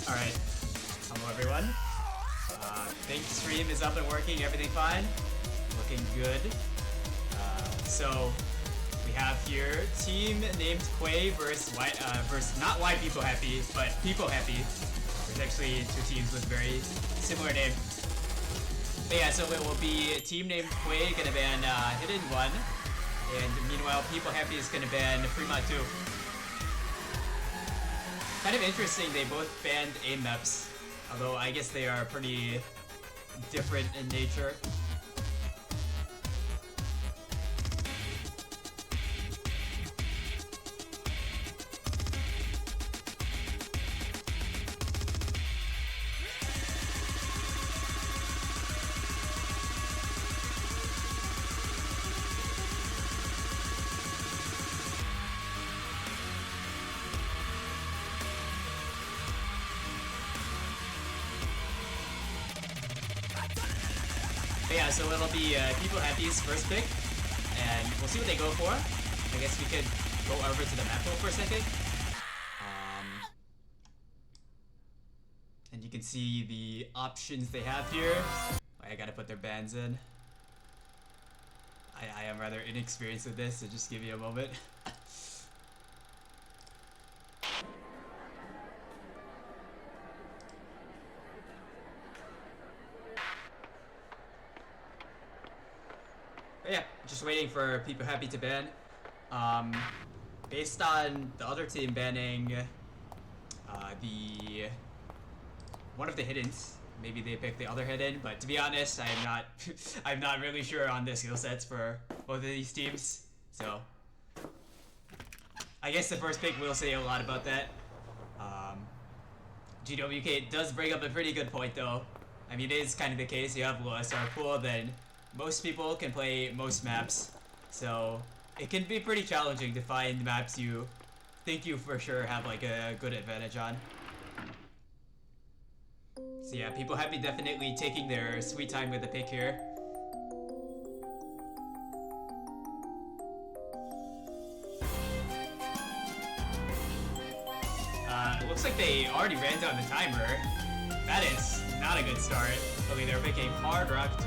Alright, hello everyone. Think stream is up and working, everything fine. Looking good. So, we have here team named Quay versus not Why peepoHappy, but peepoHappy. There's actually two teams with very similar names. But yeah, so it will be team named Quay gonna ban Hidden 1, and meanwhile peepoHappy is gonna ban Fremont 2. Kind of interesting, they both banned aim maps, although I guess they are pretty different in nature. But yeah, so it'll be peepoHappy's first pick, and we'll see what they go for. I guess we could go over to the map pool for a second. And you can see the options they have here. I gotta put their bans in. I am rather inexperienced with this, so just give me a moment. But yeah, just waiting for peepoHappy to ban. Based on the other team banning the one of the hiddens, maybe they picked the other hidden, but to be honest, I am not I'm not really sure on the skill sets for both of these teams. So I guess the first pick will say a lot about that. GWK does bring up a pretty good point though. I mean, it is kind of the case, you have low SR pool, then most people can play most maps, so it can be pretty challenging to find maps you think you for sure have like a good advantage on. So yeah, peepoHappy definitely taking their sweet time with the pick here. It looks like they already ran down the timer. That is not a good start. Okay, they're picking Hard Rock 2.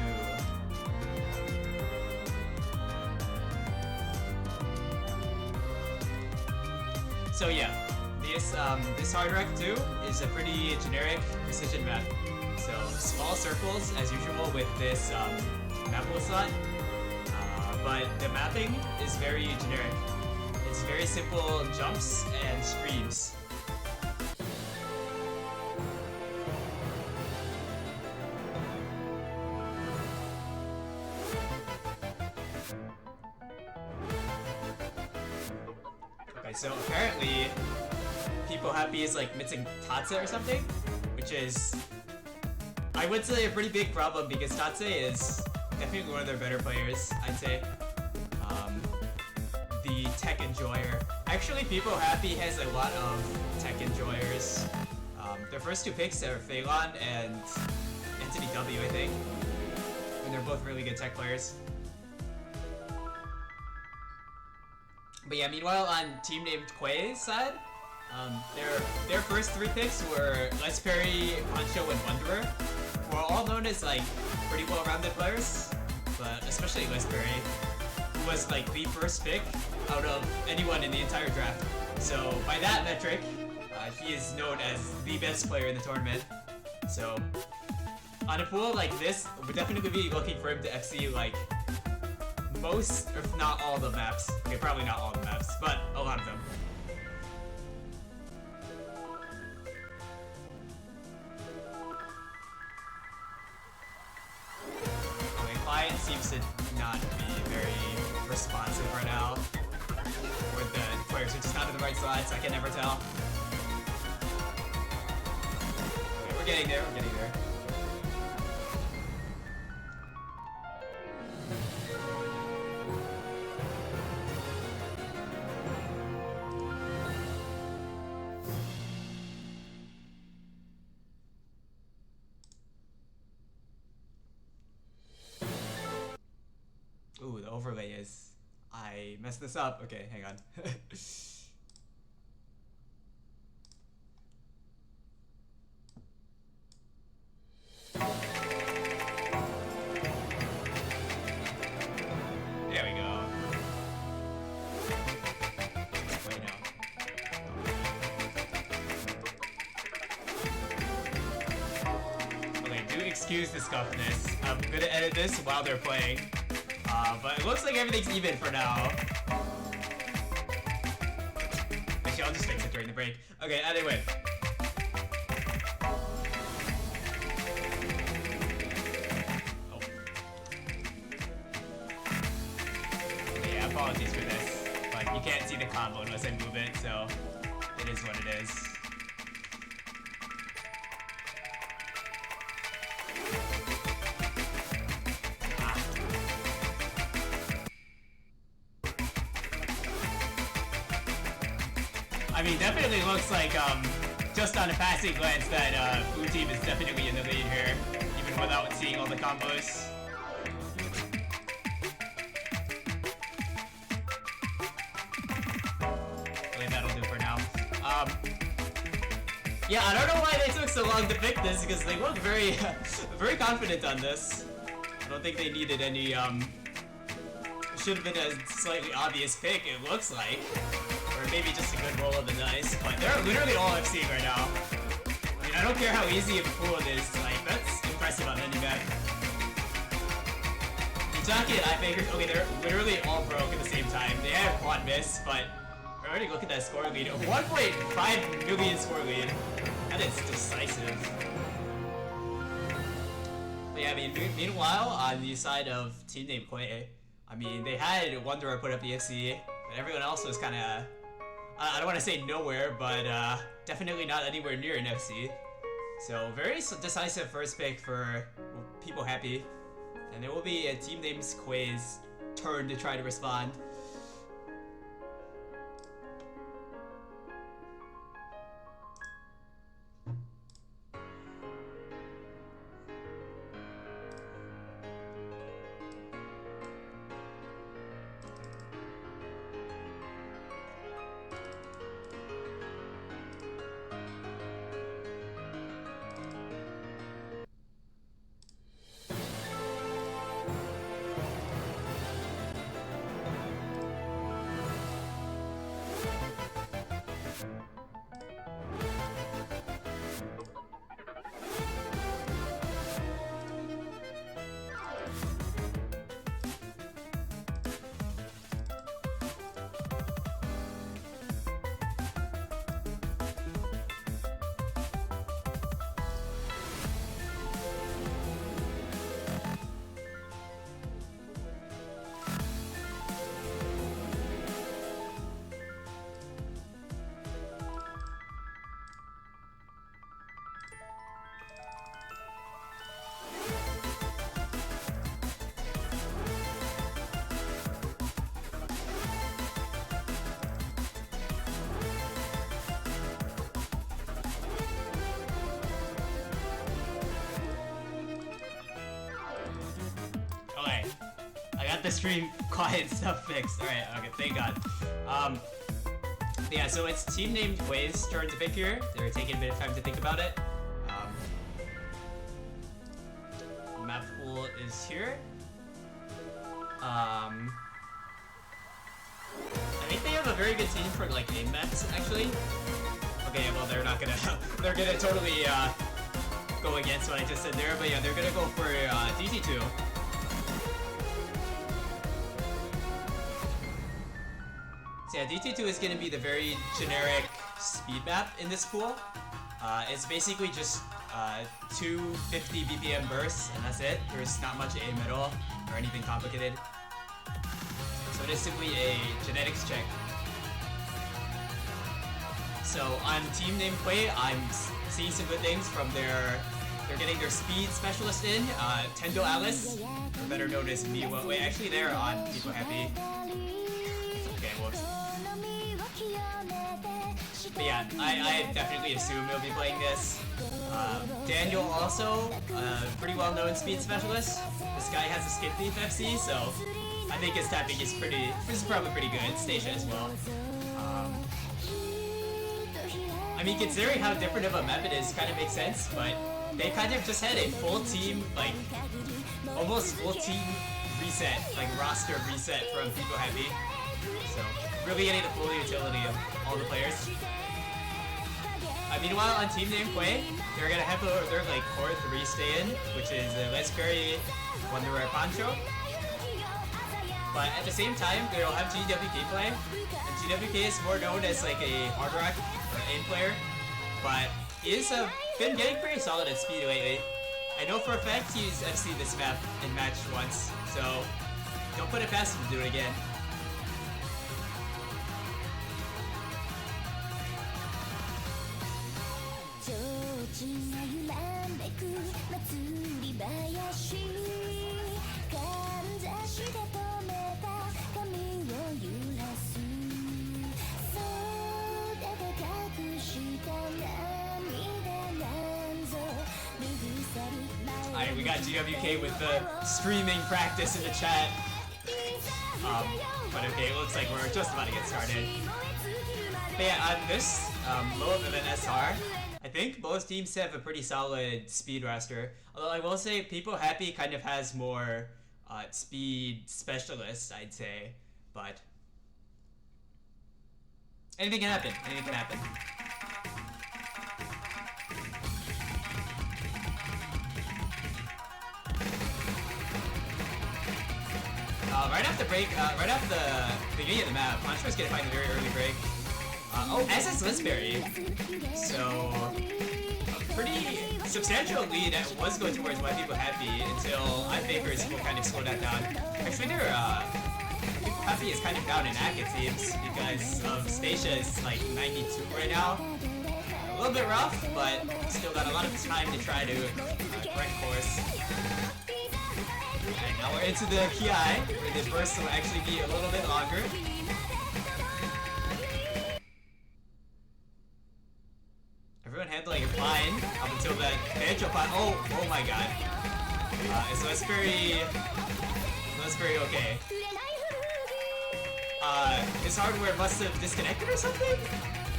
So yeah, this Hard Rock 2 is a pretty generic precision map. So small circles as usual with this map pool slot, but the mapping is very generic. It's very simple jumps and screams. So apparently, peepoHappy is like missing Tatse or something, which is, I would say, a pretty big problem because Tatse is definitely one of their better players, I'd say. The tech enjoyer. Actually, peepoHappy has a lot of tech enjoyers. Their first two picks are Phelan and Anthony W, I think. And they're both really good tech players. But yeah, meanwhile on team named Quay's side, their first three picks were Les Perry, Poncho, and Wanderer, who are all known as like pretty well-rounded players, but especially Les Perry, who was like the first pick out of anyone in the entire draft. So by that metric, he is known as the best player in the tournament. So on a pool like this, we'd definitely be looking for him to FC like most, if not all the maps. Okay, probably not all the maps, but a lot of them. Okay, client seems to not be very responsive right now. Or the players are just not in the right slots, I can never tell. Okay, we're getting there, we're getting there. Ooh, the overlay is... I messed this up. Okay, hang on. There we go. Wait, no. Okay, do excuse the scuffness. I'm gonna edit this while they're playing. But it looks like everything's even for now. Actually, I'll just fix it during the break. Okay, anyway. Oh. Yeah, apologies for this. But you can't see the combo unless I move it, so it is what it is. I mean, definitely looks like, just on a passing glance that, blue team is definitely in the lead here, even without seeing all the combos. Okay, that'll do for now. Yeah, I don't know why they took so long to pick this, because they look very, very confident on this. I don't think they needed any, should have been a slightly obvious pick, it looks like. Or maybe just a good roll of the dice, but they're literally all FC right now. I mean, I don't care how easy of a pool it is, like, that's impressive on any map. Kentucky and I figured, okay, they're literally all broke at the same time. They have quad miss, but already look at that score lead. 1.5 million score lead. That is decisive. But yeah, I mean, meanwhile, on the side of team named quay, I mean, they had Wanderer put up the FC, but everyone else was kind of, I don't want to say nowhere, but definitely not anywhere near an FC. So very decisive first pick for peepoHappy, and it will be a team named quay's turn to try to respond. The stream quiet stuff fixed. Alright, okay, thank God. Yeah, so it's team named quay's turn to pick here. They're taking a bit of time to think about it. Map pool is here. I think they have a very good team for like aim maps, actually. Okay, well they're not gonna they're gonna totally go against what I just said there, but yeah, they're gonna go for DT2. So yeah, DT2 is going to be the very generic speed map in this pool. It's basically just 250 BPM bursts, and that's it. There's not much aim at all, or anything complicated. So it is simply a genetics check. So on team named quay, I'm seeing some good things from they're getting their speed specialist in, Tendo Alice, or better known as Miwa. Wait, actually they're on peepoHappy. Okay, whoops. But yeah, I definitely assume he'll be playing this. Daniel also, pretty well-known speed specialist. This guy has a skip thief FC, so I think his tapping is probably pretty good. Stacia as well. I mean, considering how different of a map it is, kind of makes sense, but they kind of just had a full team, like, almost full team reset, like roster reset from peepoHappy. So, really getting the full utility of all the players. Meanwhile, on team name quay, they're gonna have their like core 3 stay in, which is Let's Perry, Wanderer, Pancho. But at the same time, they'll have GWK play. And GWK is more known as like a hard rock or aim player, but he's been getting pretty solid at speed lately. I know for a fact he's FC this map in match once, so don't put it past him to do it again. Alright, we got GWK with the streaming practice in the chat. But okay, it looks like we're just about to get started. But yeah, on this low of an SR, I think both teams have a pretty solid speed roster. Although I will say peepoHappy kind of has more speed specialists, I'd say. But anything can happen. Anything can happen. Right off the break, right off the beginning of the map, Pancho's gonna find a very early break. Oh, as is Lisberry. So, a pretty substantial lead was going towards my peepoHappy until iFakers will kind of slow that down. Actually, peepoHappy is kind of down in ACK, it seems, because Stacia is like 92 right now. A little bit rough, but still got a lot of time to try to correct course. Alright, now we're into the quay, where the burst will actually be a little bit longer. Everyone handling it fine up until that Pancho pot. Oh my god. Is Lesbury okay? His hardware must have disconnected or something?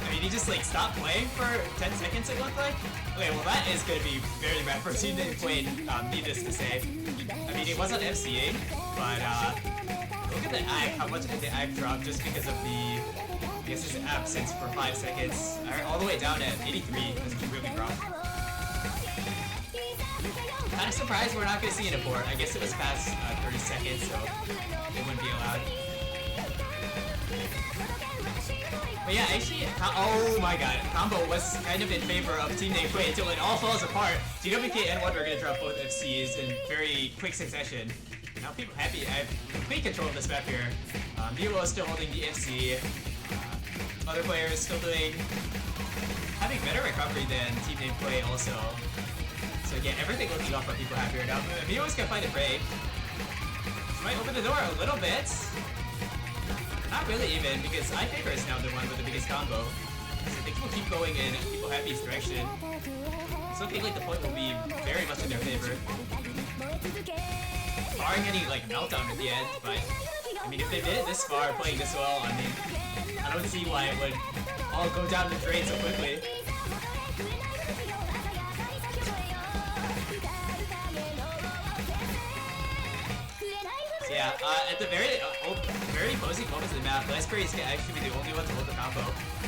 I mean, he just like stopped playing for 10 seconds, it looked like. Okay, well that is gonna be very bad for team name quay, needless to say. I mean, it wasn't FCA, but look at the AG, how much did the AG drop just because of the, I guess his absence for 5 seconds. Alright, all the way down at 83, which is really rough. Kind of surprised we're not gonna see an abort. I guess it was past 30 seconds, so it wouldn't be allowed. But yeah, actually, oh my god, combo was kind of in favor of team name quay until it all falls apart. GWK and Wonder are gonna drop both FCs in very quick succession. Now peepoHappy, I have complete control of this map here. Milo is still holding the FC. Other players still having better recovery than team name quay also. So again, everything looking off on peepoHappy right now. Milo's gonna find a break. She might open the door a little bit. Not really even, because iFaker is now the one with the biggest combo. So things will keep going in peepoHappy's direction. It's looking like the point will be very much in their favor. Barring any like meltdown at the end, but I mean if they made it this far playing this well, I mean I don't see why it would all go down the drain so quickly. Yeah, at the very closing moments of the map, Lesbury is actually the only one to hold the combo.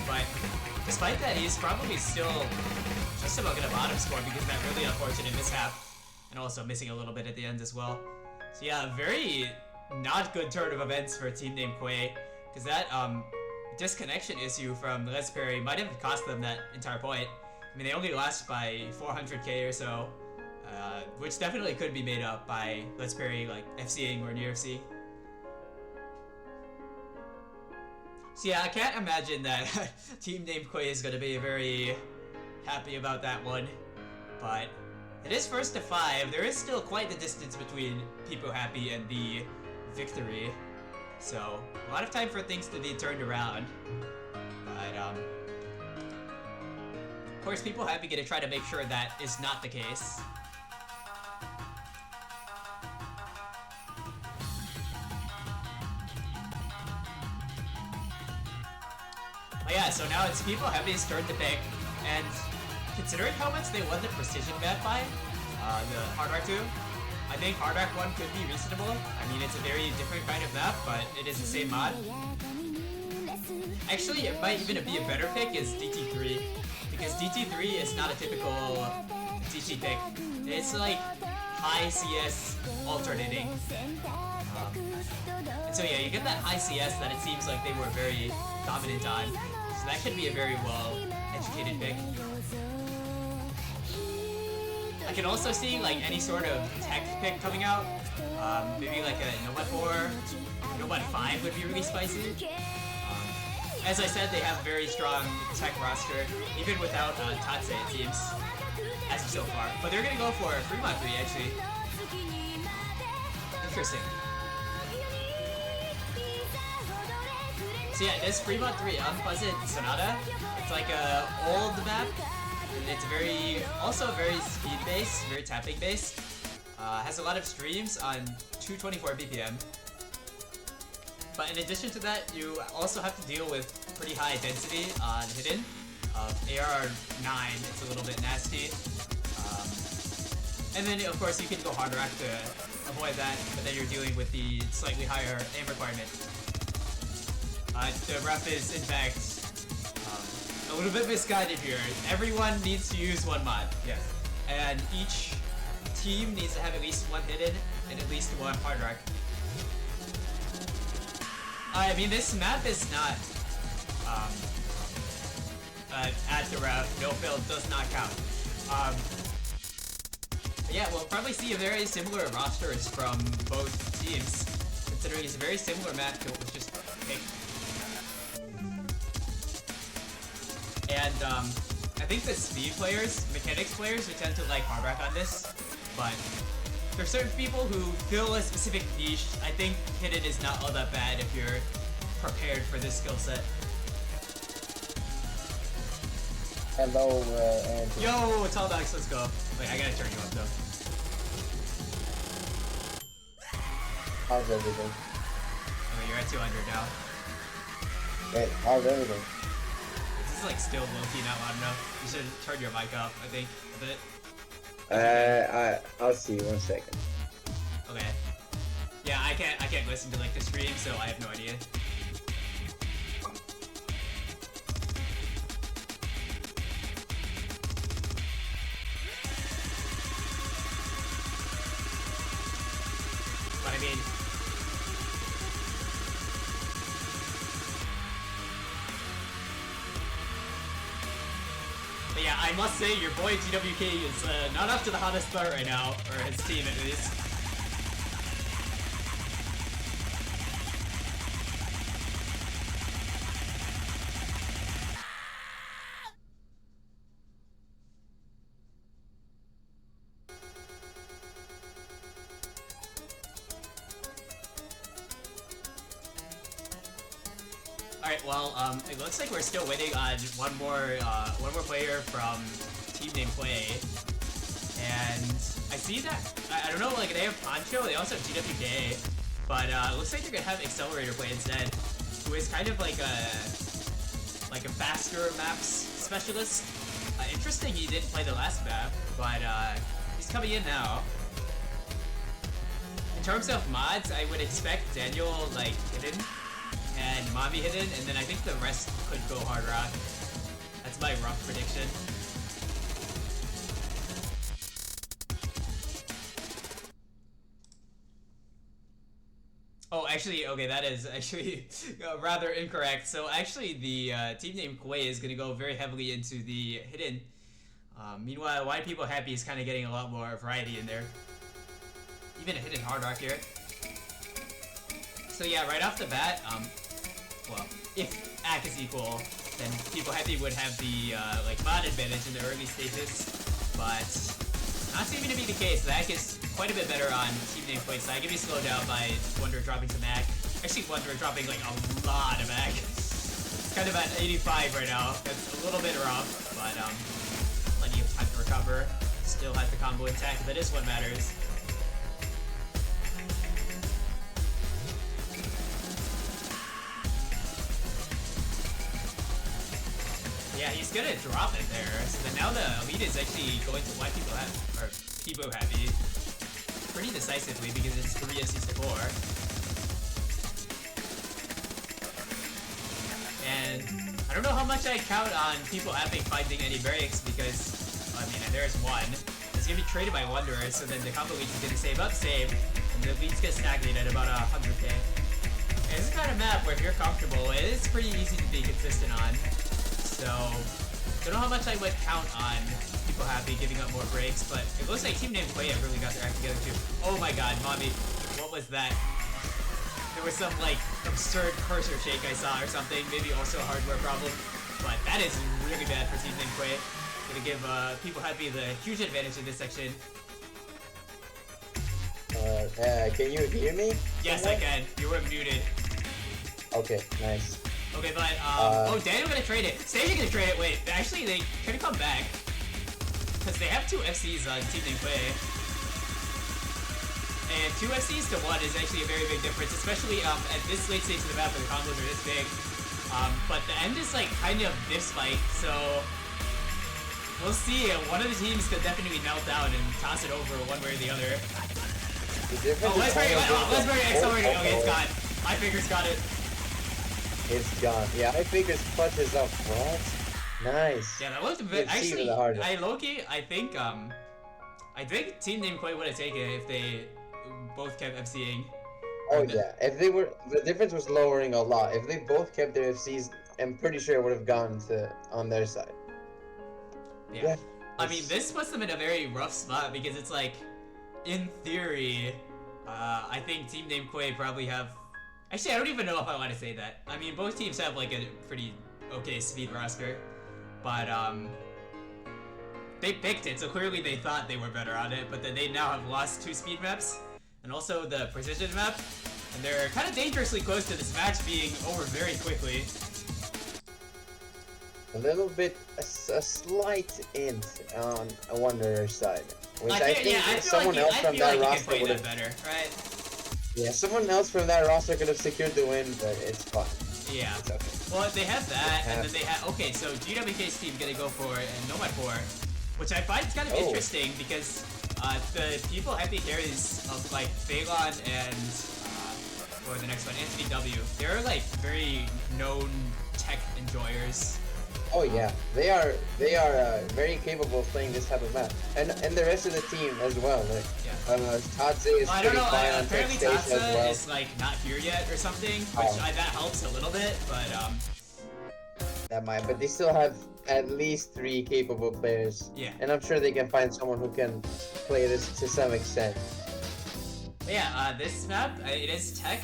But despite that, he's probably still just about gonna bottom score because of that really unfortunate mishap, and also missing a little bit at the end as well. So yeah, very not good turn of events for team name quay, because that disconnection issue from Lesbury might have cost them that entire point. I mean, they only lost by 400k or so. Which definitely could be made up by Lesbury like FCing or near FC. So yeah, I can't imagine that team name quay is gonna be very happy about that one. But it is first to 5. There is still quite the distance between peepoHappy and the victory. So a lot of time for things to be turned around. But of course peepoHappy gonna try to make sure that is not the case. Oh yeah, so now it's peepoHappy's turn to pick, and considering how much they won the Precision map by, the Hard Rock 2, I think Hard Rock 1 could be reasonable. I mean, it's a very different kind of map, but it is the same mod. Actually, it might even be a better pick is DT3, because DT3 is not a typical DT pick. It's like high CS alternating. And so yeah, you get that high CS that it seems like they were very dominant on. So that could be a very well educated pick. I can also see like any sort of tech pick coming out. Maybe like a Nomad 4, Nomad 5 would be really spicy. As I said, they have a very strong tech roster, even without Tatse it seems, as of so far. But they're gonna go for Fremont 3 actually. Interesting. So yeah, this Fremont 3 Unpleasant Sonata, it's like a old map, and it's also very speed based, very tapping based. Has a lot of streams on 224 BPM. But in addition to that, you also have to deal with pretty high density on Hidden. AR9, it's a little bit nasty. And then of course you can go Hard Rock to avoid that, but then you're dealing with the slightly higher aim requirement. The ref is in fact a little bit misguided here. Everyone needs to use one mod. Yes. And each team needs to have at least one Hidden and at least one Hard Rock. I mean, this map is not at the ref. No fill does not count. Yeah, we'll probably see a very similar rosters from both teams, considering it's a very similar map to what was just picked. And I think the speed players, mechanics players, would tend to like Hard Rock on this, but there are certain people who fill a specific niche. I think Hidden is not all that bad if you're prepared for this skill set. Hello, Andrew. Yo, Tall Dogs, let's go. Wait, I gotta turn you up though. How's everything? Okay, you're at 200 now. Hey, how's everything? This is like still low-key not loud enough. You should turn your mic up, I think, a bit. I'll see. 1 second. Okay. Yeah, I can't listen to like the stream, so I have no idea. But I mean, but yeah, I must say your boy GWK is not up to the hottest start right now, or his team at least. Alright, well, it looks like we're still waiting on one more player from team named Quay. And I see that, I don't know, like they have Poncho, they also have GWK, but it looks like they're gonna have Accelerator play instead, who is kind of like a faster maps specialist. Interesting he didn't play the last map, but he's coming in now. In terms of mods, I would expect Daniel like Hidden and Mommy Hidden, and then I think the rest could go Hard Rock. That's my rough prediction. Oh, actually, okay, that is actually rather incorrect. So actually, the team name Quay is going to go very heavily into the Hidden. Meanwhile, Why peepoHappy is kind of getting a lot more variety in there. Even a Hidden Hard Rock here. So yeah, right off the bat, well, if AC is equal, then peepoHappy would have the like mod advantage in the early stages, but not seeming to be the case. The AC is quite a bit better on team name Quay side. Give me slowed down by Wonder dropping some AC. Actually, Wonder dropping like a lot of AC. It's kind of at 85 right now. That's a little bit rough, but plenty of time to recover. Still has the combo intact. That is what matters. Yeah, he's gonna drop it there. So then now the lead is actually going to why people have or peepoHappy pretty decisively because it's 3 SCs to 4. And I don't know how much I count on peepoHappy finding any breaks because I mean there's one. It's gonna be traded by Wanderer, so then the combo lead is gonna save, and the leads get stagnated at about 100k. And this is the kind of map where if you're comfortable, it is pretty easy to be consistent on. So, don't know how much I would count on peepoHappy giving up more breaks, but it looks like Team Name Quay have really got their act together too. Oh my god, mommy, what was that? There was some like absurd cursor shake I saw or something, maybe also a hardware problem, but that is really bad for Team Name Quay. Gonna give peepoHappy the huge advantage in this section. Can you hear me? Yes, somewhat? I can. You were muted. Okay, nice. Okay, but oh, Daniel gonna trade it. Stage gonna trade it. Wait, actually, they could come back because they have 2 FCs on Team Name Quay, and 2 FCs to 1 is actually a very big difference, especially at this late stage of the map where the combos are this big. But the end is like kind of this fight, so we'll see. One of the teams could definitely melt down and toss it over one way or the other. Oh, let's bring it accelerating. Okay, it's gone. My fingers got it. It's gone. Yeah, I figures clutches up. What? Nice. Yeah, that looked a bit. Actually, I think Team Name Quay would have taken it if they both kept FCing. Oh yeah, if they were, the difference was lowering a lot. If they both kept their FCs, I'm pretty sure it would have gone to on their side. Yeah. I mean, this puts them in a very rough spot because it's like, in theory, I think Team Name Quay probably have. Actually, I don't even know if I want to say that. I mean, both teams have like a pretty okay speed roster, but they picked it, so clearly they thought they were better on it. But then they now have lost 2 speed maps, and also the precision map, and they're kind of dangerously close to this match being over very quickly. A little bit, a slight int on a Wanderer's side, which I think someone else from that roster would have better, right? Yeah, someone else from that roster could have secured the win, but it's fine. Yeah. It's okay. Well, they have that, and then they have. Okay, so GWK's team gonna go for it, and Nomad 4, which I find kind of interesting because the peepoHappy carries of like Phelan and or the next one, Anthony W. They're like very known tech enjoyers. Oh yeah, they are very capable of playing this type of map, and the rest of the team as well. Like, Tatze is pretty fine on tech apparently stage as well. is like not here yet or something, which that helps a little bit, but that might, but they still have at least 3 capable players. Yeah. And I'm sure they can find someone who can play this to some extent. But yeah, this map it is tech,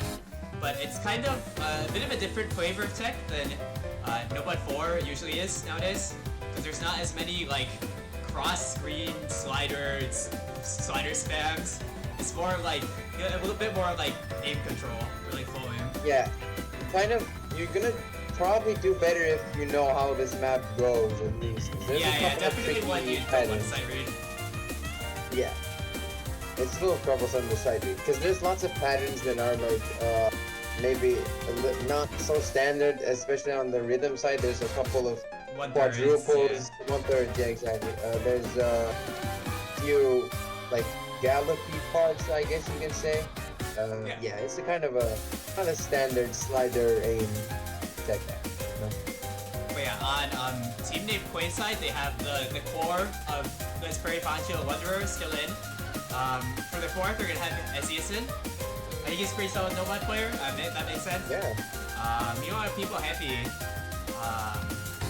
but it's kind of a bit of a different flavor of tech than Nomad 4 usually is nowadays, because there's not as many like cross-screen slider spams. It's more like a little bit more like aim control or like full aim. Yeah, kind of. You're gonna probably do better if you know how this map goes at least. Yeah, definitely one you don't want to sight read. Yeah, it's a little troublesome to sight read because there's lots of patterns that are like maybe not so standard, especially on the rhythm side. There's a couple of quadruples, 1/3, yeah, exactly. There's a few like gallopy parts, I guess you can say. Yeah, it's a kind of standard slider aim tech. But yeah, on Team Name Quay side, they have the core of this Prairie Poncho Wanderer still in. For the fourth, they're gonna have Eziosin. I think he's a pretty solid Nomad player. That makes sense. Yeah. Meanwhile, peepoHappy,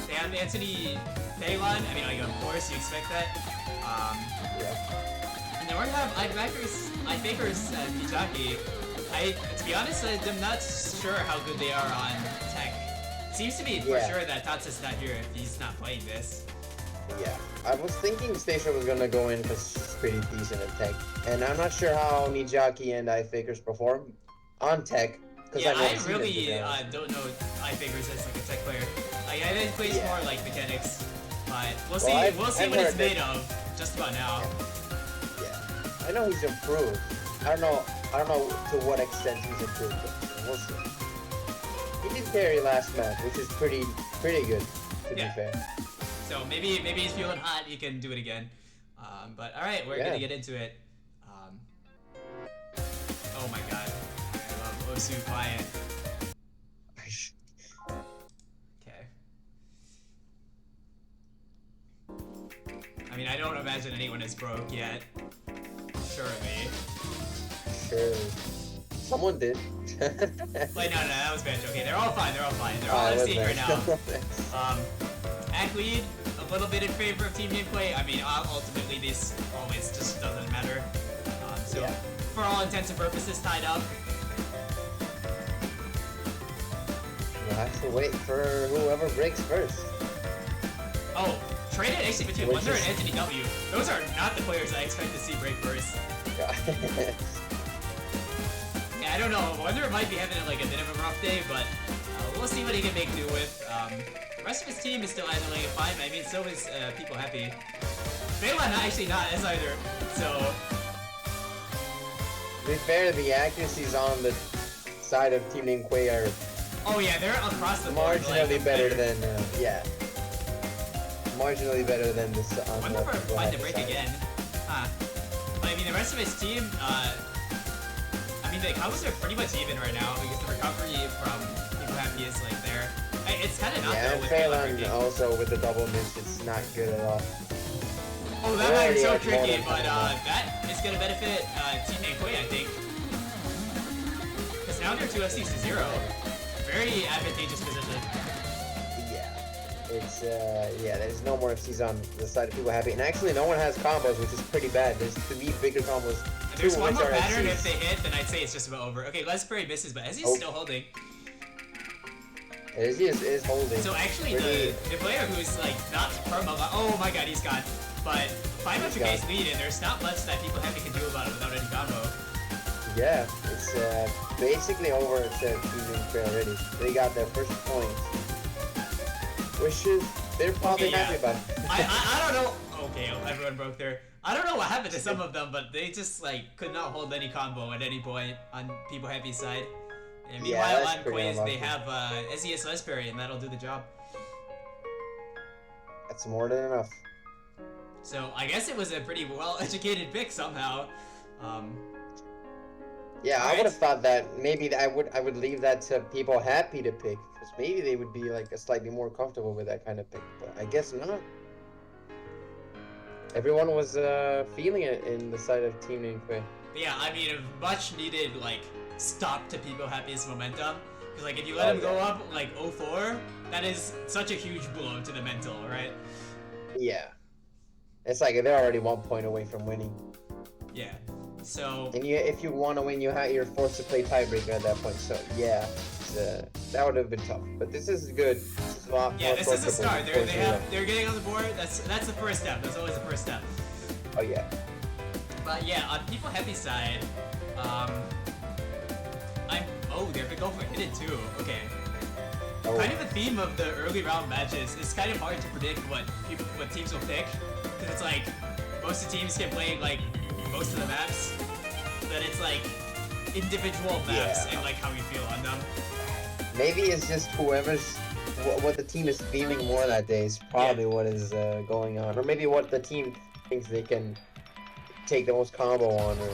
they have Anthony Phelan. I mean, like, of course, you expect that. Yeah. And then we're gonna have iFakers and peepoHappy. To be honest, I'm not sure how good they are on tech. It seems to be for sure that Tatsu's not here if he's not playing this. Yeah, I was thinking Stacia was gonna go in because she's pretty decent at tech, and I'm not sure how Nijaki and iFakers perform on tech. Yeah, I really don't know iFakers as like a tech player. Like, I think he plays more like mechanics, but we'll see what he's made of just about now. Yeah, I know he's improved. I don't know to what extent he's improved, but we'll see. He did carry last match, which is pretty good, to to be fair. So maybe he's feeling hot. He can do it again. But all right, we're gonna get into it. Oh my god, I love Osu Quiet. Okay. I mean, I don't imagine anyone is broke yet. Surely. Sure. Someone did. Wait, no, that was Banjo. Okay, they're all fine. They're all on stage right now. At lead, a little bit in favor of Team Gameplay. I mean, ultimately, this always just doesn't matter. For all intents and purposes, tied up. We'll have to wait for whoever breaks first. Oh, traded actually between Wonder and Anthony W. Those are not the players I expect to see break first. Yeah, I don't know. Wonder might be having like a bit of a rough day, but we'll see what he can make do with. The rest of his team is still idling at 5. I mean, so is peepoHappy. Phelan actually not as either. So. To be fair, the accuracies on the side of Team Name Quay are. Oh yeah, they're across the board. Marginally better than marginally better than this. Wonder if we're find the break again. Huh. But I mean, the rest of his team. I mean, the combos are pretty much even right now because the recovery from peepoHappy is like there. It's kind of not though with Phelan also with the double miss. It's not good at all. Oh, that might be so tricky, but that is gonna benefit Team Name Quay, I think. Because now they're 2 FCs to 0. Very advantageous position. Yeah. It's there's no more FCs on the side of peepoHappy. And actually no one has combos, which is pretty bad. There's 3 bigger combos. There's one more pattern. If they hit, then I'd say it's just about over. Okay, Lesperry misses, but Ezzy's still holding. Ezzy is holding. So actually the player who's like not promo, oh my god, he's gone. But 500 base lead, and there's not much that peepoHappy can do about it without any combo. Yeah, it's basically over to Team Name Quay already. They got their first point, which is they're probably happy about. I don't know. Okay, everyone broke there. I don't know what happened to some of them, but they just like could not hold any combo at any point on peepoHappy's side. And meanwhile on Quay's they have SES Lesperry, and that'll do the job. That's more than enough. So I guess it was a pretty well-educated pick somehow. Yeah, I would have thought that maybe I would leave that to peepoHappy to pick, because maybe they would be like slightly more comfortable with that kind of pick. But I guess not. Everyone was feeling it in the side of Team Name Quay. Yeah, I mean, a much needed like stop to peepoHappy's momentum. Because like if you let him go up like 0-4, that is such a huge blow to the mental, right? Yeah. It's like they're already 1 point away from winning. Yeah. So. And if you want to win, you're forced to play tiebreaker at that point. So yeah, that would have been tough. But this is good. This is a lot more this is a start. They're getting on the board. That's the first step. That's always the first step. Oh yeah. But yeah, on peepoHappy's side, they're going for hidden too. Okay. Oh. Kind of the theme of the early round matches. It's kind of hard to predict what teams will pick, because it's like most of the teams can play like most of the maps, but it's like individual maps and like how you feel on them. Maybe it's just whoever's what the team is feeling more that day is probably what is going on, or maybe what the team thinks they can take the most combo on, or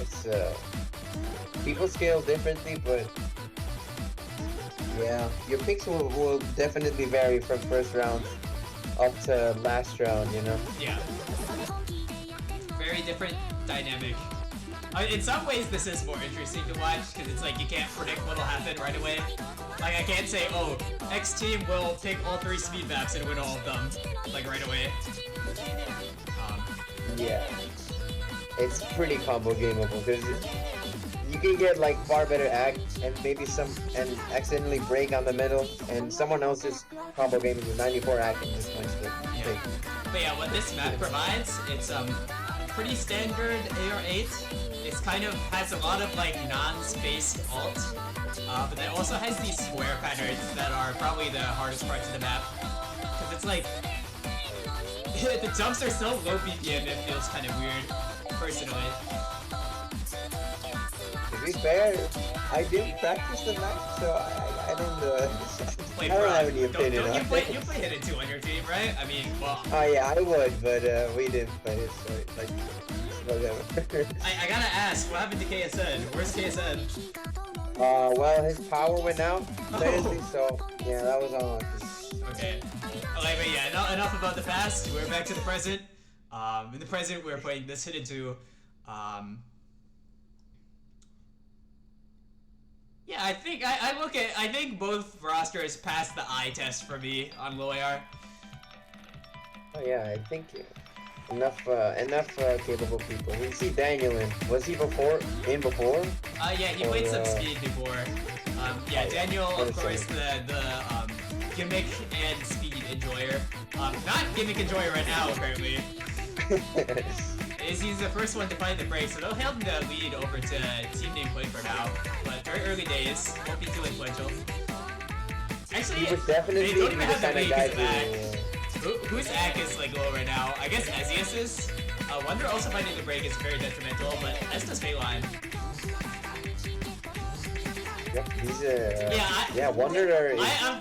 it's people scale differently, but yeah, your picks will definitely vary from first round up to last round, you know? Yeah. Very different dynamic. In some ways, this is more interesting to watch, because it's like you can't predict what'll happen right away. Like, I can't say, oh, X team will pick all 3 speed maps and win all of them, like, right away. Yeah. It's pretty combo gameable, because you can get like far better act and maybe accidentally break on the middle, and someone else just combo game with 94 act and just wins it. Yeah. But yeah, what this map provides, it's pretty standard AR8. It kind of has a lot of like non-spaced ult, but it also has these square patterns that are probably the hardest parts of the map, because it's like the jumps are so low BPM it feels kind of weird, personally. To be fair, I didn't practice the match, so I don't play I don't Brock. have any opinion Don't you on play it. you play Hidden 2 on your team, right? I mean, well, Oh yeah, I would, but we didn't play it, so like whatever. I gotta ask, what happened to KSN? Where's KSN? Well, his power went out lately, Oh. so yeah, that was unlucky. Okay. Okay, but yeah, enough about the past. We're back to the present. In the present, we're playing this Hidden 2. Yeah, I think both rosters passed the eye test for me on low AR. Oh yeah, I think enough capable people. We see Daniel in. Was he before? Yeah, he played some speed before. Yeah, Daniel, of course, the gimmick and speed enjoyer. Not gimmick enjoyer right now, apparently. He's the first one to find the break, so they'll hand the lead over to team name Quay for now. But very early days, won't be too influential. Actually, he would definitely they don't even have the kind of lead guy because of Ack. Whose Ack is like low right now? I guess Ezius is. Wonder also finding the break is very detrimental, but as does Phelan. Yep, he's Wonder.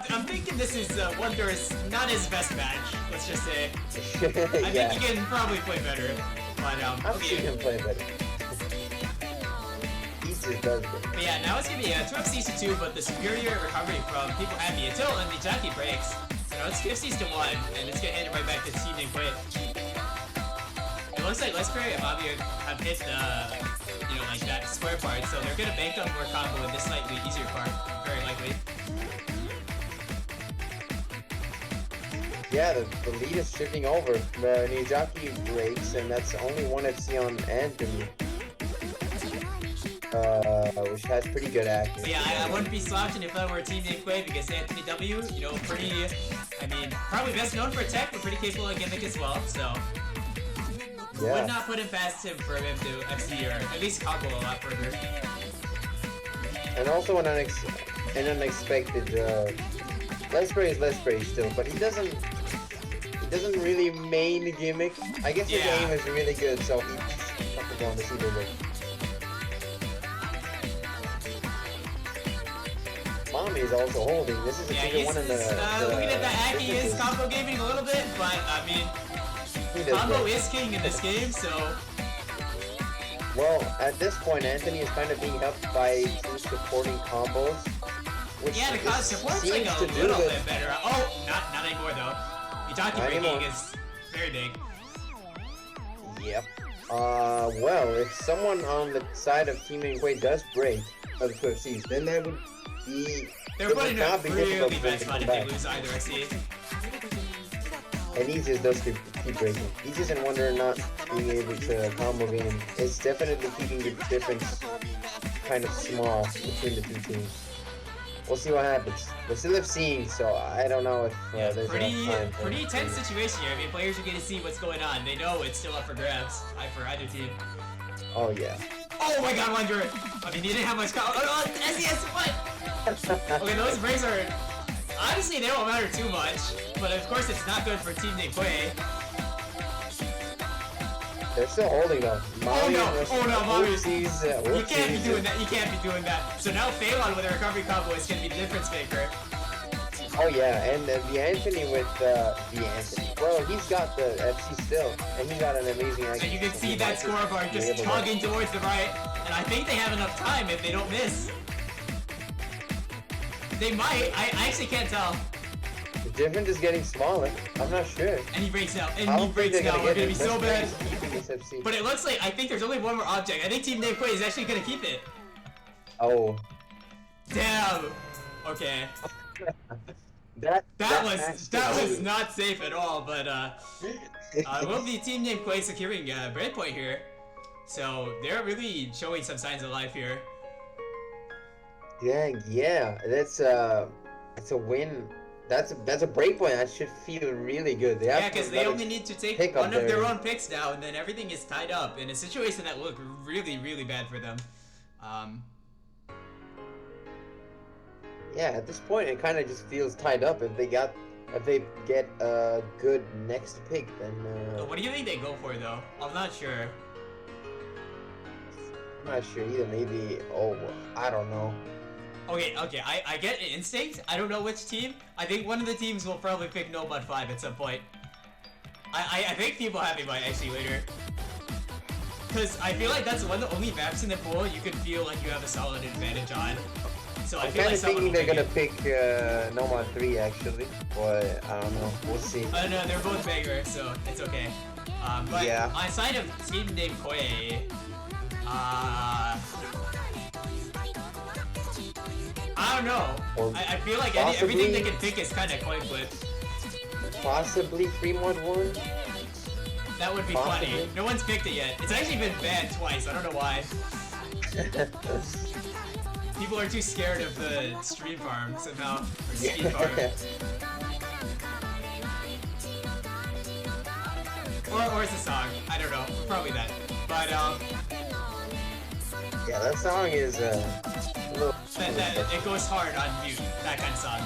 I'm thinking this is Wonder's not his best match. Let's just say. I think he can probably play better. But I've seen him play better. He just does it. But yeah, now it's gonna be a 2FC2, but the superior recovery from peepoHappy until the jockey breaks. So now it's 2FC1, and it's gonna hand it right back to team named Quay. It looks like Lesperry and Bobby have hit the, like that square part, so they're gonna bank up more combo in this slightly easier part, very likely. Yeah, the lead is shifting over. The Nijaki breaks, and that's only one FC on Anthony. Which has pretty good accuracy. Yeah, I wouldn't be slouching if I were a team named Quay because Anthony W, probably best known for tech, but pretty capable of gimmick as well, so. Yeah. Would not put it past him for him to FC or at least combo a lot further. And also an unexpected, Lesperry is Lesperry still, but he doesn't really main the gimmick. I guess his aim is really good, so he's comfortable on the super rig. Mommy is also holding. This is a bigger one in the looking at that, he is combo gaming a little bit, but I mean, combo is king in this game, so. Well, at this point, Anthony is kind of being helped by two supporting combos. Which yeah, the support's like a little bit better. Oh, not anymore though. The jockey breaking is very big. Yep. Well, if someone on the side of Team Quay does break of the 2FCs, then that would be. They're putting a really bad spot if they lose either, I see. And Aegis does keep breaking. Aegis and Wonder not being able to combo game is definitely keeping the difference kind of small between the two teams. We'll see what happens. We're still seeing, so I don't know if there's enough time. Pretty tense situation here. I mean, players are getting to see what's going on. They know it's still up for grabs for either team. Oh yeah. Oh my God, Wonder! I mean, he didn't have much. SES, what? Okay, those breaks are. Honestly, they don't matter too much, but of course it's not good for Team Quay. They're still holding though. Oh no, Mommy. You can't be doing that. So now Phelan with a recovery combo is going to be the difference maker. Oh yeah, and the Anthony with the Anthony. Well, he's got the FC still, and he's got an amazing accuracy. And you can see that scoreboard just tugging towards the right, and I think they have enough time if they don't miss. They might. I actually can't tell. The difference is getting smaller. I'm not sure. And he breaks out. We're gonna be so bad. But it looks like I think there's only one more object. I think Team Quay is actually gonna keep it. Oh. Damn. Okay. that was not safe at all. But will be Team Quay securing breadpoint here. So they're really showing some signs of life here. Yeah, that's a win. That's a breakpoint. That should feel really good. Yeah, because they only need to take one of their own picks now, and then everything is tied up in a situation that looked really, really bad for them. Yeah, at this point, it kind of just feels tied up. If they get a good next pick, then. What do you think they go for though? I'm not sure. I'm not sure either. Maybe. Oh, I don't know. Okay, I get an instinct. I don't know which team. I think one of the teams will probably pick No Mod 5 at some point. I think peepoHappy might actually later. Because I feel like that's one of the only maps in the pool you can feel like you have a solid advantage on. So I I'm feel kind like of thinking they're gonna gonna pick No Mod 3 actually, but I don't know. We'll see. I don't know, they're both bigger, so it's okay. But Yeah. on side of team named quay, I don't know. Or I feel like possibly- everything they can pick is kind of coin flip. Possibly 3 Mod 1. That would be Possibly. funny. No one's picked it yet. It's actually been banned twice. I don't know why. People are too scared of the stream farm somehow. Or speed farm. Or it's a song. I don't know. Probably that. But Yeah, that song is a little. it goes hard on mute. That kind of song.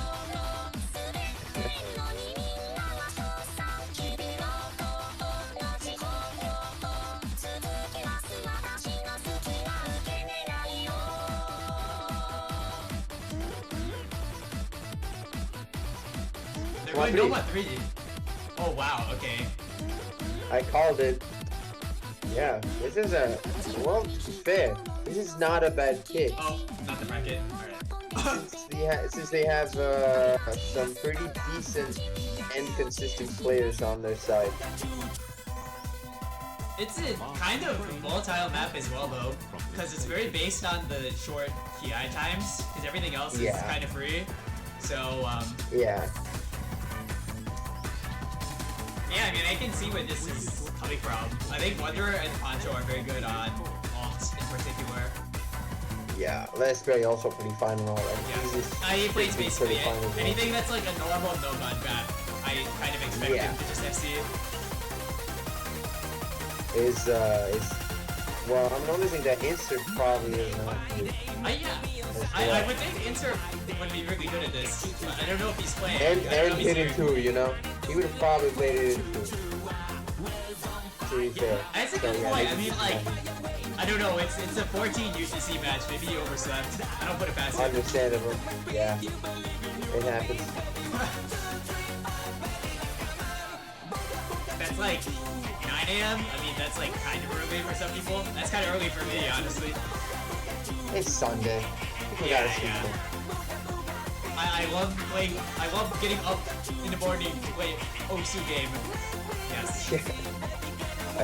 They're going Three. Nova 3. Oh wow, okay. I called it. Yeah, this is a well fair. This is not a bad pick. Oh, not the bracket. Alright. Since they have some pretty decent and consistent players on their side. It's a kind of volatile map as well though, because it's very based on the short quay times, because everything else is Yeah. kind of free. So, Yeah. yeah, I mean, I can see where this is coming from. I think Wanderer and Poncho are very good on alt in particular. Yeah, Last Berry also pretty fine and all that. Yeah. He plays basically pretty fine as well. anything that's like a normal no-mod map. I kind of expect Yeah. him to just FC. Is well, I'm noticing that Insert probably is not good. Yeah. I would think Insert would be really good at this, but I don't know if he's playing. And I don't know if he's hit it here. too, you know? He would have probably played it in too. To be fair. That's a So, good yeah, point. I maybe mean, he's like, fine. I don't know. It's a 14 UCC match. Maybe he overslept. I don't put it past him. Understandable. Yeah. It happens. That's like 9 a.m. I mean, that's like kind of early for some people. That's kind of early for me, honestly. It's Sunday. We Yeah, gotta sleep yeah. in. I love playing. I love getting up in the morning to play Osu game. Yes.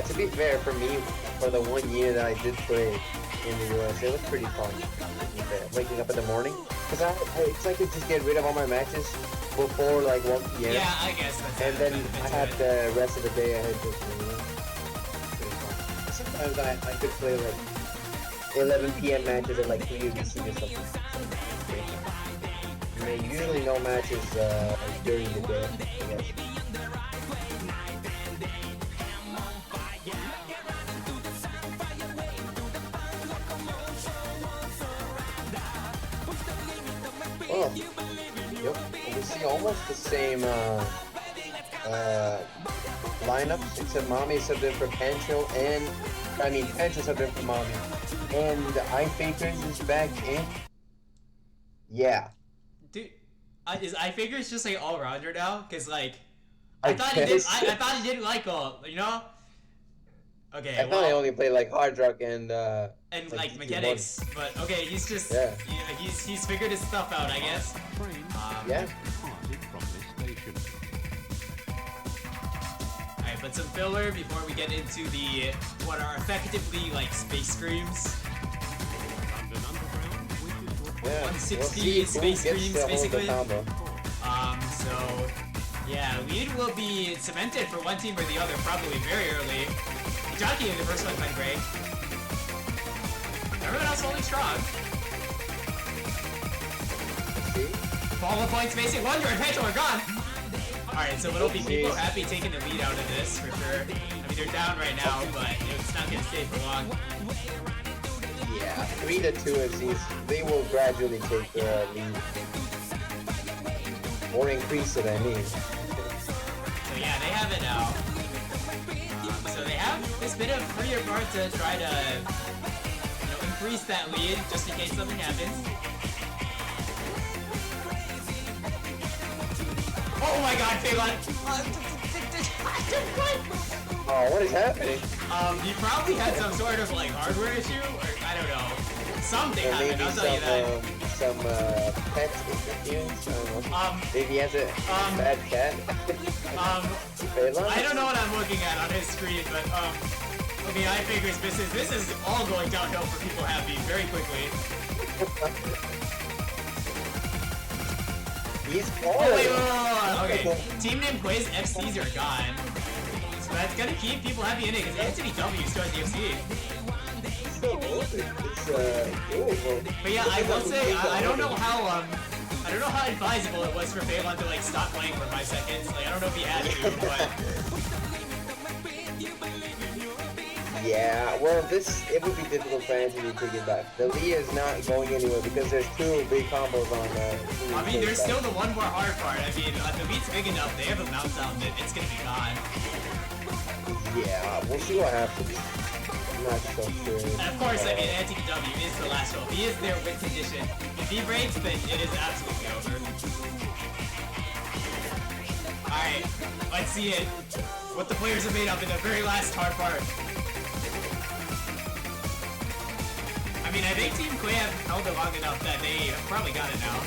To be fair, for me, for the 1 year that I did play in the US, it was pretty fun. To be fair. Waking up in the morning, because it's like I could just get rid of all my matches before like 1 p.m. Yeah, I guess that's And a then benefit I to had it. the rest of the day ahead of me. Pretty fun. Sometimes I could play like 11 p.m. matches at like 3 UBC or something. I mean, usually no matches during the day, I guess. Well, yep, we see almost the same lineups, except Mommy subbed in for Pancho, and Pancho subbed in for Mommy. And iFakers is back in. Yeah. Dude, is iFigures just like all rounder now? Cause like, I I thought he did. guess. I thought he didn't like all. You know? Okay. I thought I only played like Hard Rock and like CT1. mechanics, but okay, he's just Yeah. he's figured his stuff out, I guess. Yeah. Alright, but some filler before we get into the what are effectively like space screams. Yeah. 160 We'll see who space gets screams, to hold the basically. combo. So yeah, lead will be cemented for one team or the other probably very early. Jockey in the first one by break. Everyone else holding strong. See? Follow points, basic Wonder and Pancho are gone. Alright, so it'll be Jeez. peepoHappy taking the lead out of this for sure. I mean, they're down right now, but it's not gonna stay for long. Yeah. 3-2 as they will gradually take the lead. Or increase it, I mean. So yeah, they have it now. So they have this bit of freer part to try to, increase that lead just in case something happens. Oh my god, Phelan! Oh, what is happening? You probably had some sort of like hardware issue, or I don't know. Something Or happened, maybe I'll tell you that. some pet interference. I don't know. Maybe he has a bad cat. Phelan? I don't know what I'm looking at on his screen, but okay, I figure this is all going downhill for peepoHappy very quickly. He's Oh wait. Okay, team name quiz FCs are gone. So that's gonna keep peepoHappy in it because Anthony W still has the FC. But yeah, I will say I don't know how advisable it was for Phelan to like stop playing for 5 seconds. Like I don't know if he had to, but yeah, well, it would be difficult for Anthony to get back. The lead is not going anywhere because there's 2 big combos on I mean, there's still the one more hard part. I mean, the lead's big enough. They have a mount down that it's gonna be gone. Yeah, we'll see what happens. I'm not so sure. And of course, I mean, Anthony W is the last hope. He is their win condition. If he breaks, then it is absolutely over. Alright, let's see it. What the players have made up in the very last hard part. I mean, I think Team Quay have held it long enough that they probably got it now.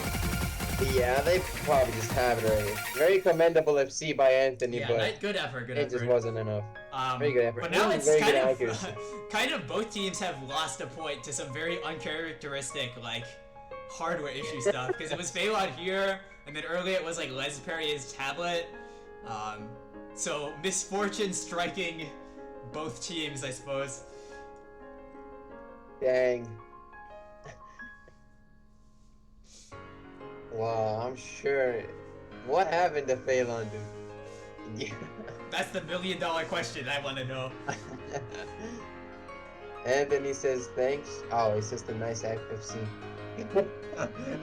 Yeah, they probably just have it already. Very commendable FC by Anthony, Yeah, but good effort, good it effort. just wasn't enough. Very good effort. But now it's very kind good of, accuracy. kind of both teams have lost a point to some very uncharacteristic, like, hardware issue stuff. Because it was Phelan here, and then earlier it was, like, Les Perrier's tablet. So, misfortune striking both teams, I suppose. Dang. Wow, I'm sure. What happened to Phelan, dude? Yeah. That's the $1 million question I want to know. Anthony says thanks. Oh, he says the nice FC.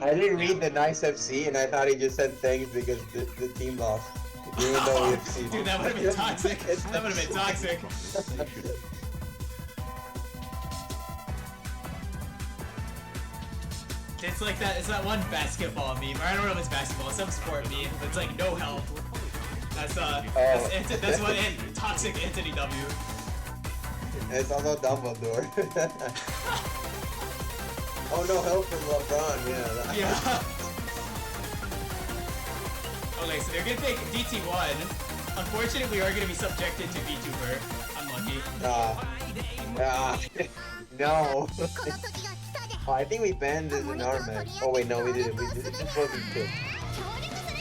I didn't read the nice FC and I thought he just said thanks because the team lost. Even though we FC. Dude, that would have been toxic. That would have been toxic. It's like that. It's that one basketball meme. Or I don't know if it's basketball. Some sport meme. But it's like no help. That's what toxic Anthony W. It's also Dumbledore. Oh no, help from LeBron. Yeah. Okay, so they're gonna take DT1. Unfortunately, we are gonna be subjected to VTuber. Unlucky. No. Oh, I think we banned this in our match. Oh wait, no, we didn't. It just wasn't good.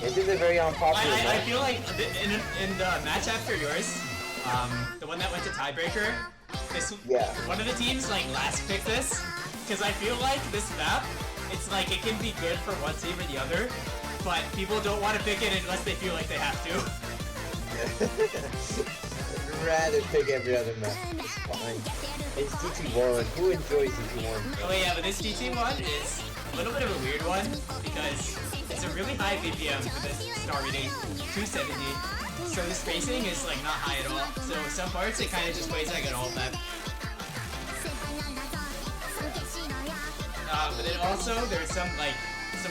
This is a very unpopular match. I feel like in the match after yours, the one that went to tiebreaker, one of the teams like last picked this, because I feel like this map, it's like it can be good for one team or the other, but people don't want to pick it unless they feel like they have to. I'd rather pick every other map. It's fine. It's DT1. Who enjoys DT1? Oh yeah, but this DT1 is a little bit of a weird one because it's a really high BPM for this star rating, 270. So the spacing is like not high at all. So some parts it kind of just plays like an alt map. But then also there's some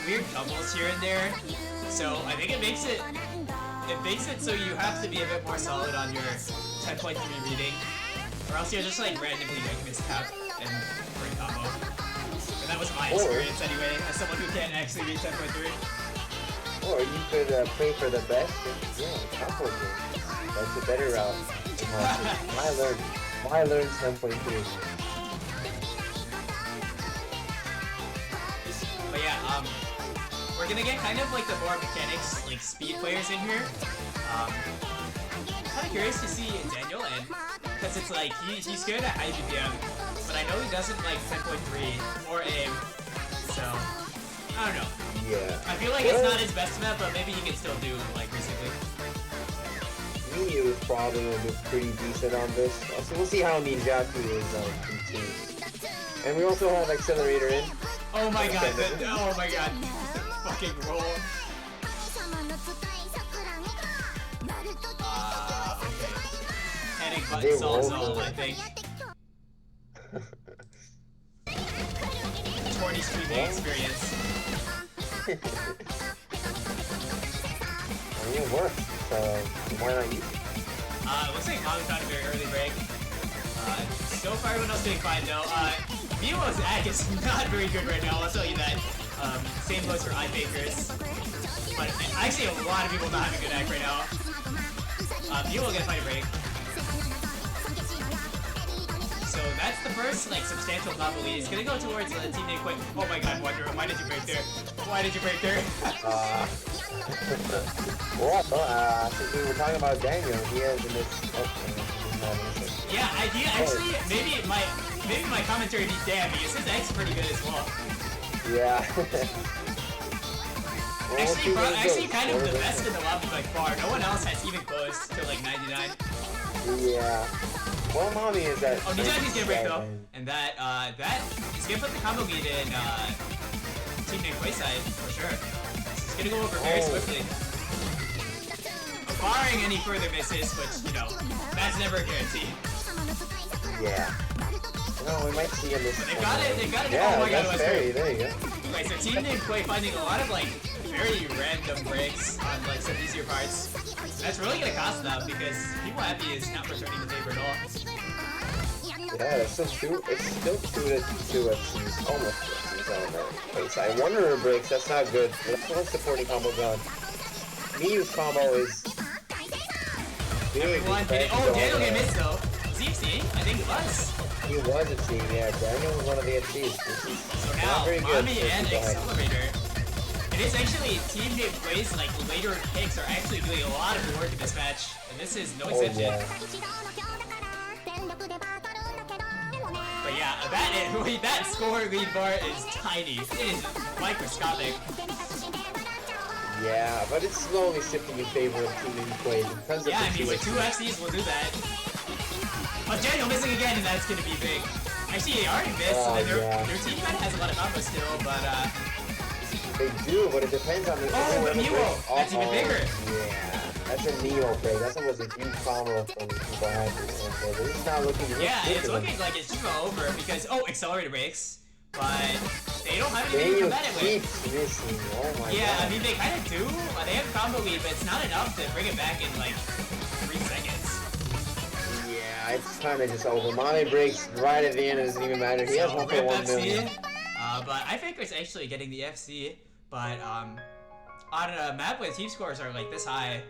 weird doubles here and there. So I think it makes it so you have to be a bit more solid on your 10.3 reading, or else you're just like randomly like mistap and bring combo. And that was my experience anyway, as someone who can't actually read 10.3. Or you could pray for the best and combo game. That's a better route. I learned 10.3. But yeah, we're gonna get kind of like the more mechanics, like speed players in here. I'm kind of curious to see Daniel, and because it's like he's good at high BPM, but I know he doesn't like 10.3 or aim, so I don't know. Yeah. I feel like it's not his best map, but maybe he can still do like recently. Miyu is probably gonna do pretty decent on this. So we'll see how Nijaku is continues. And we also have Accelerator in. Oh my god! Oh my god! Fucking roll. Okay. Panic button solves all, I think. 20 streaming experience. I it works, so why not use it? Looks like Mami found a very early break. So far, everyone else doing fine though. Milo's ag is not very good right now, I'll tell you that. Same goes for iFakers. But actually, a lot of people not having a good ag right now. Milo gonna find a break. So that's the first, like, substantial combo lead. He's gonna go towards the team name quick. Oh my god, Wonder, why did you break there? Why did you break there? Well, since we were talking about Daniel, he has a mix. Yeah, actually, maybe my commentary be damn, because his X is pretty good as well. Yeah. Actually, kind of the best in the lobby by far. No one else has even close to like 99. Yeah. Well, Mami is that. Oh, Nijaki's gonna break though, and that he's gonna put the combo lead in team name quay side for sure. He's gonna go over very swiftly. Barring any further misses, which, you know, that's never a guarantee. Yeah. No, we might see him this. They got it. Yeah, oh my god, there you go. Right, so team name quay finding a lot of like very random breaks on like some easier parts. That's really gonna cost them because peepoHappy is not returning the favor at all. Yeah, it's still two FCs, almost FCs on the face. I wonder breaks, that's not good. That's one supporting combo gun. Miyu's combo is everyone did it. Oh, Daniel get missed though. Is he FC? I think he was. He was a team, yeah. Daniel was one of the FCs. So now, Mami and Accelerator. It is actually team name quay's like later picks are actually doing a lot of work in this match, and this is no exception. Yeah. But yeah, that score lead bar is tiny. It is microscopic. Yeah, but it's slowly shifting in favor of team name quay because of yeah, I mean, with 2 FCs will do that. Oh, Daniel missing again, and that's gonna be big. Actually, they already missed, so their team kind of has a lot of combos still, but they do, but it depends on the. Oh, the Neo! That's even bigger! Yeah, that's a Neo break. That was a huge combo from peepoHappy. So this is not looking good. Yeah, it's looking like it's just over because, accelerator breaks, but they don't have anything to combat it with. Keeps missing. Oh my god. Yeah, I mean, they kind of do. They have combo lead, but it's not enough to bring it back in like 3 seconds. Yeah, it's kind of just over. Mami breaks right at the end. It doesn't even matter. He has 1.1 million. But iFaker's actually getting the FC, but on a map where team scores are like this high,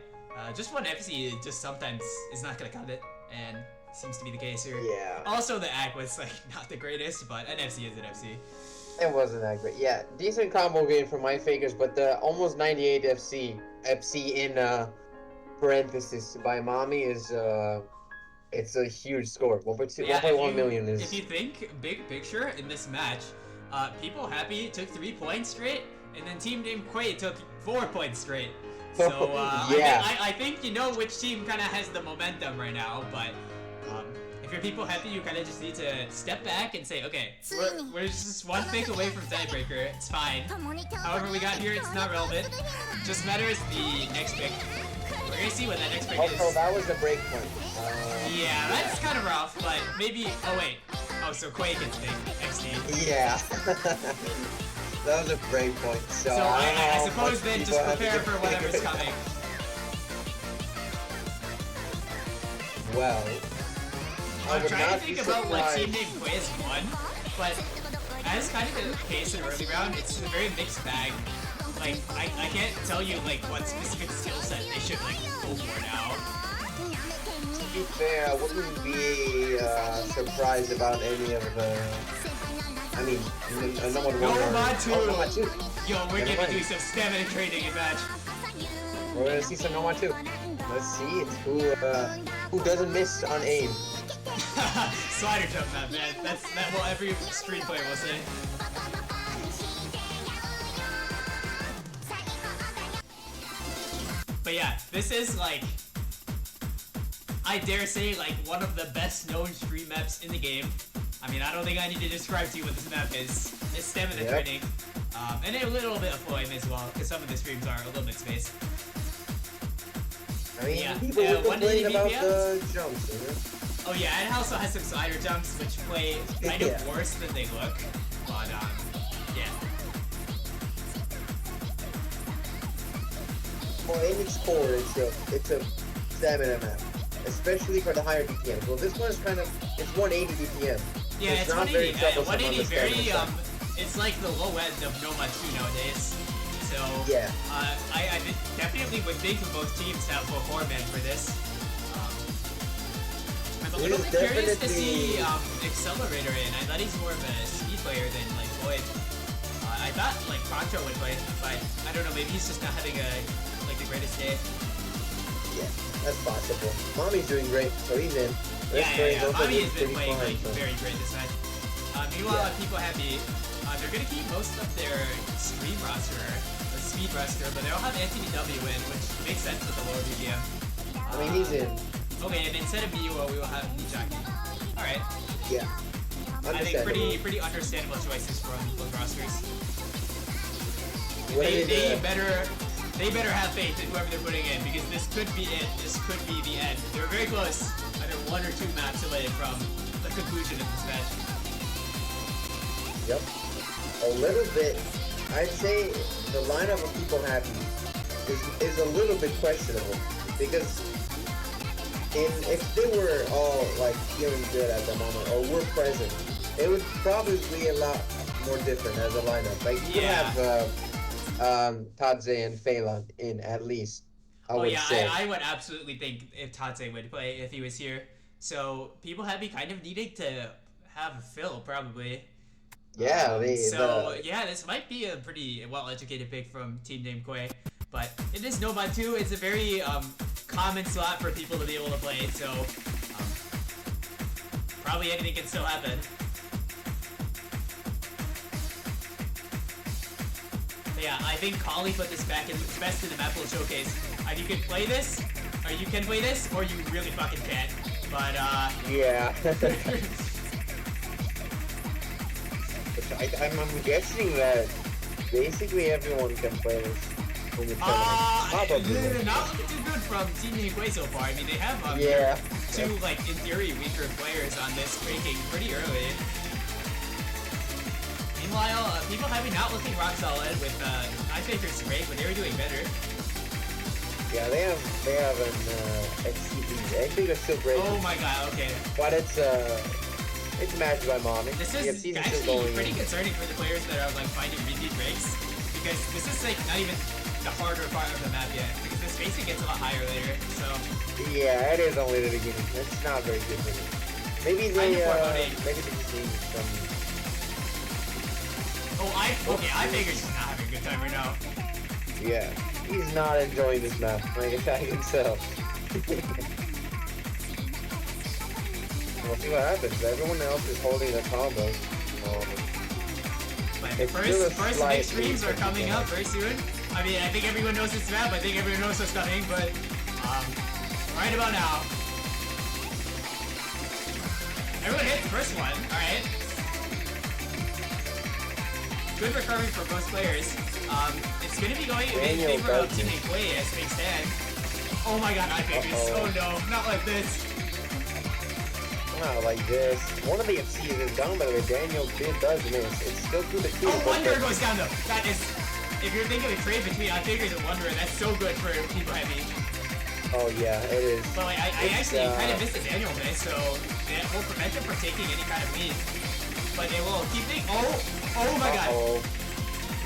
just one FC just sometimes is not gonna cut it, and seems to be the case here. Yeah. Also, the act was like not the greatest, but an FC is an FC. It wasn't that great. Yeah, decent combo game for iFakers, but the almost 98 FC in parenthesis by Mami is it's a huge score. 1.1 million is. If you think big picture in this match, peepoHappy took 3 points straight, and then team name quay took 4 points straight. So yeah. I think you know which team kind of has the momentum right now, but if you're peepoHappy, you kind of just need to step back and say, okay, we're just one pick away from tiebreaker. It's fine. However we got here, it's not relevant. Just matters the next pick. We're gonna see what that next pick is. Oh, that was the break point. Yeah, that's kind of rough, but maybe. Oh wait. Oh, so quay gets big. XD. Yeah. That was a break point. So I suppose then just prepare for whatever's coming. Well, I'm trying to think about what team name quay has won, but as kind of the case in the early round, it's a very mixed bag. Like, I can't tell you like what specific skill set they should like go for now. To be fair, I wouldn't be surprised about any of the. I mean, no one won. Nomad 2! Yo, we're gonna do some stamina training in match. We're gonna see some Nomad 2. Let's see it. Who doesn't miss on aim? Slider jump that, man. That's what every stream player will say. But yeah, this is like, I dare say, like one of the best known stream maps in the game. I mean, I don't think I need to describe to you what this map is. It's stamina training, and a little bit of flow aim as well, because some of the streams are a little bit spaced. I mean, yeah, people complain about the jumps, you know? Oh yeah, and it also has some slider jumps, which play kind of worse than they look, but yeah. in its core, it's a stamina map, especially for the higher BPM. Well, this one is kind of, it's 180 BPM. Yeah, it's not 180. very troublesome on 180 the very stamina side. it's like the low end of No Match 2 nowadays. So Yeah. I definitely would think both teams have beforehand for this. I'm a little bit curious to see Accelerator in. I thought he's more of a speed player than like Void. I thought like Contra would play, but I don't know. Maybe he's just not having the greatest day. Yeah, that's possible. Mommy's doing great, so he's in. Yeah. Mommy has been pretty playing fine, like so. very great this match. Meanwhile, peepoHappy, they're gonna keep most of their stream roster, the speed roster, but they'll have SCT2 in, which makes sense with the lower BPM. I mean, he's in. Okay, and instead of Miwa, we will have Nijaki. All right. Yeah. I think pretty understandable choices from both rosters. What They is, better have faith in whoever they're putting in, because this could be it. This could be the end. They're very close. They're 1 or 2 maps away from the conclusion of this match. Yep. A little bit. I'd say the lineup of peepoHappy is a little bit questionable, because if they were all like feeling good at the moment or were present, it would probably be a lot more different as a lineup. Like you have Tadze and Phelan in at least. I would say. I would absolutely think if Tadze would play if he was here. So peepoHappy kind of needing to have Phil probably. Yeah, this might be a pretty well-educated pick from team named Quay, but it is Nova 2. It's a very common slot for people to be able to play, so probably anything can still happen. But yeah, I think Kali put this back in best in the map will showcase. You can play this, or you really fucking can't. But yeah. I'm guessing that basically everyone can play this in the tournament. Not looking too good from Team Quay so far. I mean, they have two, like, in theory, weaker players on this breaking pretty early. Meanwhile, peepoHappy not looking rock solid with Ice Maker's great, but they were doing better. Yeah, they have an SCT. I think they're still great. Oh my god, okay. But it's matched by Mommy. This is actually pretty concerning for the players that are like finding repeat breaks, because this is like not even the harder part of the map yet, because the spacing gets a lot higher later, so... Yeah, it is only the beginning. It's not very good for me. Maybe they just need some... I figure he's not having a good time right now. Yeah, he's not enjoying this map, I can tell. We'll see what happens. Everyone else is holding a combo. But first big streams are coming up very soon. I mean, I think everyone knows this map. I think everyone knows what's coming, but right about now. Everyone hit the first one. Alright. Good recovery for both players. It's gonna be going in favor of Team Quay as they stand. Oh my god, I figures. Oh no, not like this. Not like this. One of the FCs is down, by the way. Daniel does miss. It's still through the queue. Oh, Wanderer goes down though. That is, if you're thinking of a trade between Figures and Wanderer, that's so good for peepoHappy. Oh yeah, it is. But like, I actually kind of missed the Daniel miss, so that will prevent them from taking any kind of lead. But they will keep thinking. Oh my god.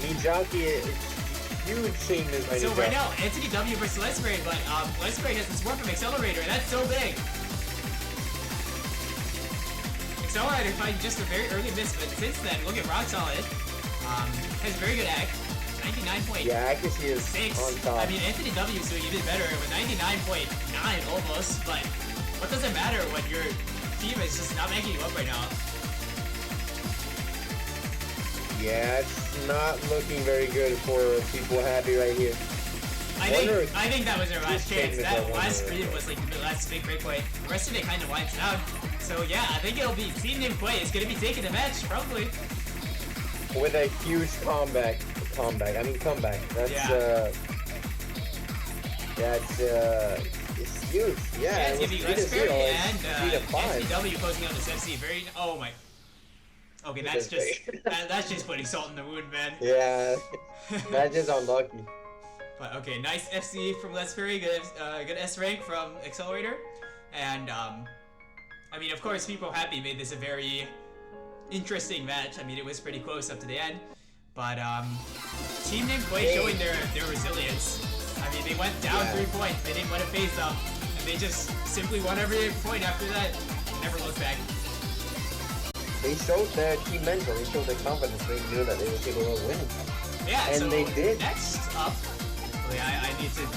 Nijaki is huge changes by So right now, SCT2 versus Lesbury, but Lesbury has this warp from Accelerator, and that's so big. Accelerator fighting just a very early miss, but since then, look at Rock Solid. Has a very good act. 99.6. Yeah, accuracy is on top. I mean, SCT2 is doing even better with 99.9 almost, but what does it matter when your team is just not making you up right now? Yeah, it's not looking very good for peepoHappy right here. I think that was their last chance. That last screen was like the last big breakaway. The rest of it kind of winds down. So yeah, I think it'll be Team named Quay is going to be taking the match, probably. With a huge comeback. That's, it's huge. Yeah, it's going to be Lesbury and SCT2 posting on this FC. Very, oh my. Okay, that's just putting salt in the wound, man. Yeah, that's just unlucky. But okay, nice FC from Let's Perry, good S rank from Accelerator, and I mean, of course, peepoHappy made this a very interesting match. I mean, it was pretty close up to the end, but team named Quay showing their resilience. I mean, they went down 3 points, they didn't let it phase them, and they just simply won every point after that. Never looked back. They showed their team mental, they showed their confidence, they knew that they were capable of winning. Yeah, and so they did. Next up, I need to